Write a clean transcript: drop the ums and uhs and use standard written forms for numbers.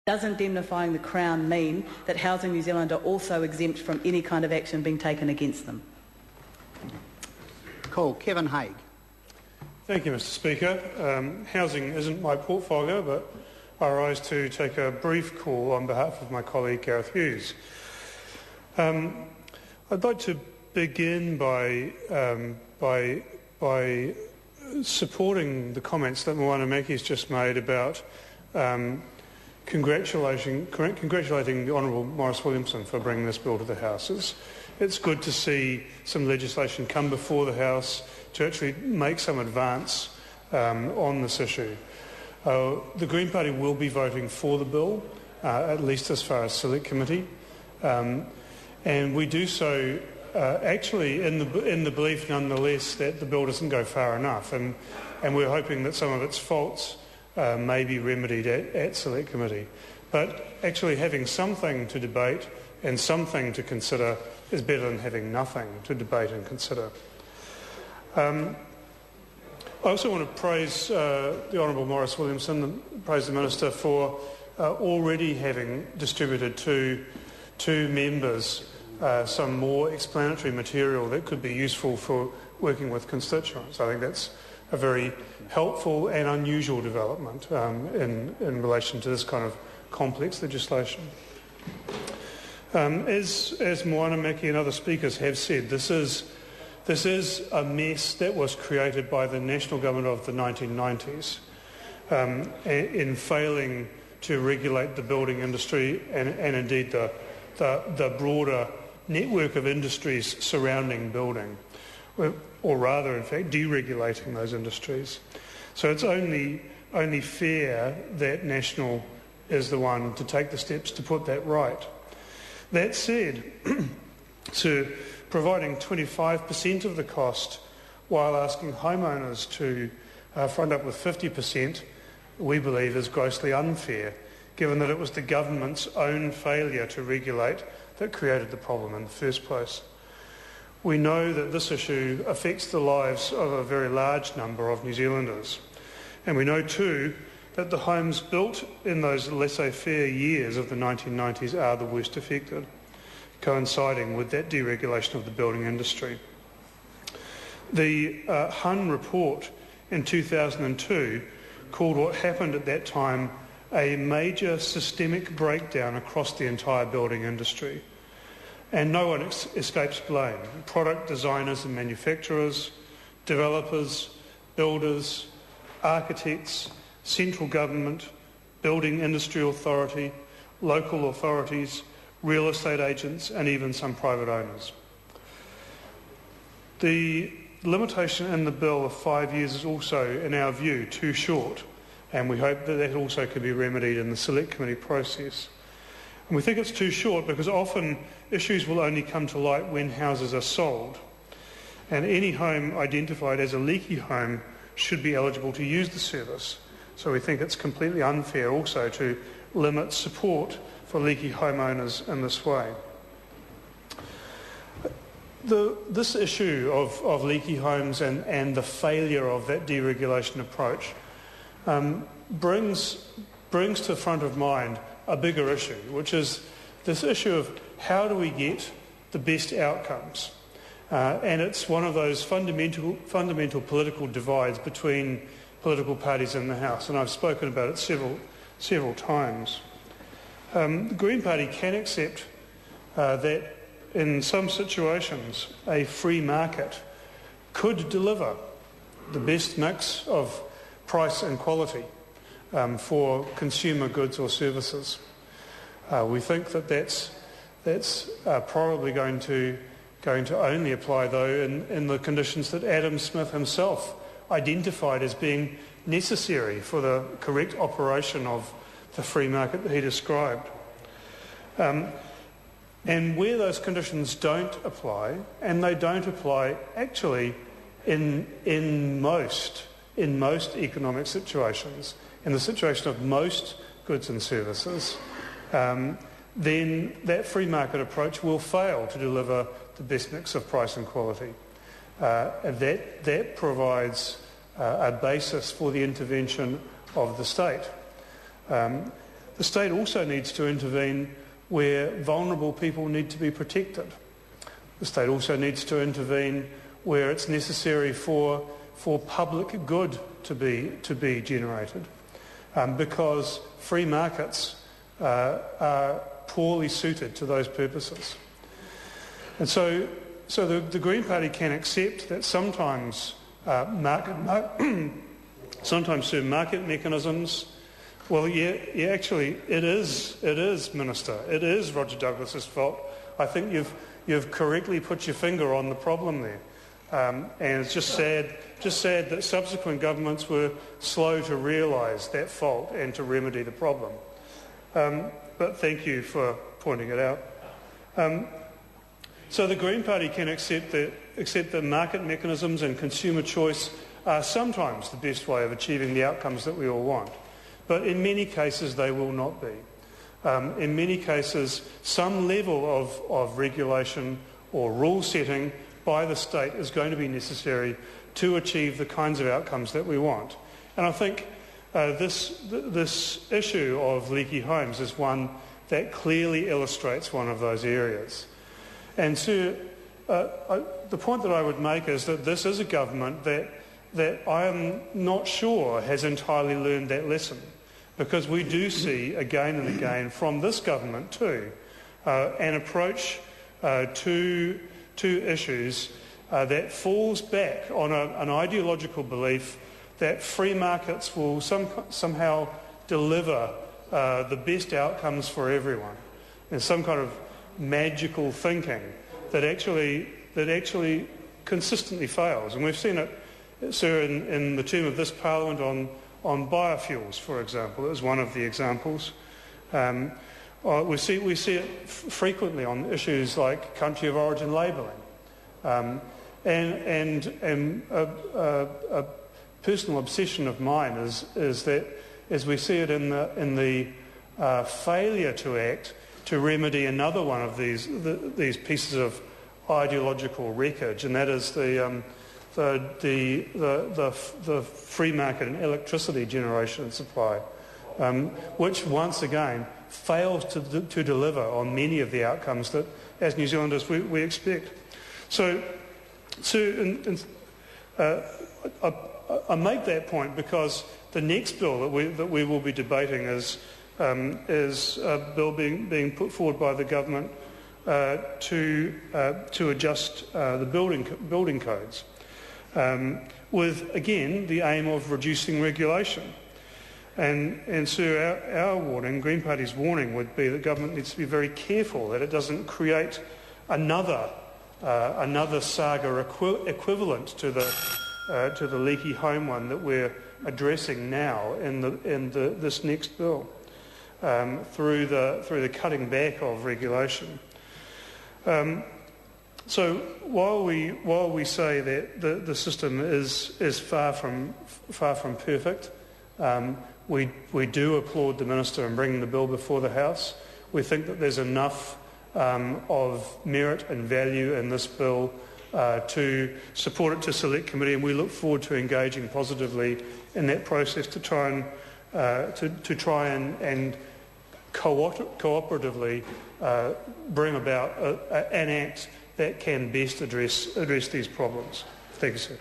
Does indemnifying the Crown mean that Housing New Zealand are also exempt from any kind of action being taken against them? Cool. Kevin Haig. Thank you, Mr Speaker. Housing isn't my portfolio, but I rise to take a brief call on behalf of my colleague Gareth Hughes. I'd like to begin by supporting the comments that Moana Maki's just made about congratulating the Honourable Maurice Williamson for bringing this bill to the House. It's good to see some legislation come before the House to actually make some advance on this issue. The Green Party will be voting for the bill, at least as far as Select Committee, and we do so actually in the belief nonetheless that the bill doesn't go far enough, and we're hoping that some of its faults may be remedied at Select Committee. But actually having something to debate and something to consider is better than having nothing to debate and consider. I also want to praise the Honourable Maurice Williamson, praise the Minister for already having distributed to members some more explanatory material that could be useful for working with constituents. I think that's a very helpful and unusual development in relation to this kind of complex legislation. As Moana Maki and other speakers have said, this is a mess that was created by the national government of the 1990s in failing to regulate the building industry and indeed the broader network of industries surrounding building, or rather, in fact, deregulating those industries. So it's only fair that National is the one to take the steps to put that right. That said, to providing 25% of the cost while asking homeowners to front up with 50%, we believe is grossly unfair, given that it was the government's own failure to regulate that created the problem in the first place. We know that this issue affects the lives of a very large number of New Zealanders. And we know too that the homes built in those laissez-faire years of the 1990s are the worst affected, coinciding with that deregulation of the building industry. The HUN report in 2002 called what happened at that time a major systemic breakdown across the entire building industry. And no one escapes blame. Product designers and manufacturers, developers, builders, architects, central government, building industry authority, local authorities, real estate agents, and even some private owners. The limitation in the bill of 5 years is also, in our view, too short, and we hope that that also can be remedied in the Select Committee process. And we think it's too short because often issues will only come to light when houses are sold, and any home identified as a leaky home should be eligible to use the service. So we think it's completely unfair also to limit support for leaky homeowners in this way. This issue of leaky homes and the failure of that deregulation approach brings to front of mind a bigger issue, which is this issue of how do we get the best outcomes. And it's one of those fundamental political divides between political parties in the House, and I've spoken about it several times. The Green Party can accept that in some situations a free market could deliver the best mix of price and quality for consumer goods or services. We think that that's probably going to only apply, though, in the conditions that Adam Smith himself identified as being necessary for the correct operation of the free market that he described. And where those conditions don't apply, and they don't apply actually in most economic situations, in the situation of most goods and services, then that free market approach will fail to deliver the best mix of price and quality. That provides a basis for the intervention of the state. the state also needs to intervene where vulnerable people need to be protected. The state also needs to intervene where it's necessary for public good to be generated, because free markets are poorly suited to those purposes. And so the Green Party can accept that sometimes sometimes certain market mechanisms. Well, actually, it is, Minister. It is Roger Douglas's fault. I think you've correctly put your finger on the problem there, and it's just sad that subsequent governments were slow to realise that fault and to remedy the problem. But thank you for pointing it out. So the Green Party can accept that market mechanisms and consumer choice are sometimes the best way of achieving the outcomes that we all want. But in many cases they will not be. In many cases some level of regulation or rule setting by the state is going to be necessary to achieve the kinds of outcomes that we want. And I think this issue of leaky homes is one that clearly illustrates one of those areas. And so the point that I would make is that this is a government that I am not sure has entirely learned that lesson, because we do see again and again from this government too an approach to issues that falls back on an ideological belief that free markets will somehow deliver the best outcomes for everyone. There's some kind of magical thinking that actually consistently fails, and we've seen it, sir, in the term of this Parliament on biofuels, for example. It was one of the examples. We see it frequently on issues like country of origin labelling, and a personal obsession of mine is that as we see it in the failure to act to remedy another one of these pieces of ideological wreckage, and that is the free market in electricity generation and supply, which once again fails to deliver on many of the outcomes that, as New Zealanders, we expect. So I make that point because the next bill that we will be debating is a bill being put forward by the government to adjust the building codes, with again the aim of reducing regulation. And so our warning, Green Party's warning, would be that government needs to be very careful that it doesn't create another saga equivalent to the leaky home one that we're addressing now in this next bill, through the cutting back of regulation. So while we say that the system is far from perfect, we do applaud the Minister in bringing the bill before the House. We think that there's enough of merit and value in this bill to support it to Select Committee, and we look forward to engaging positively in that process to try and cooperatively bring about an act that can best address these problems. Thank you, sir.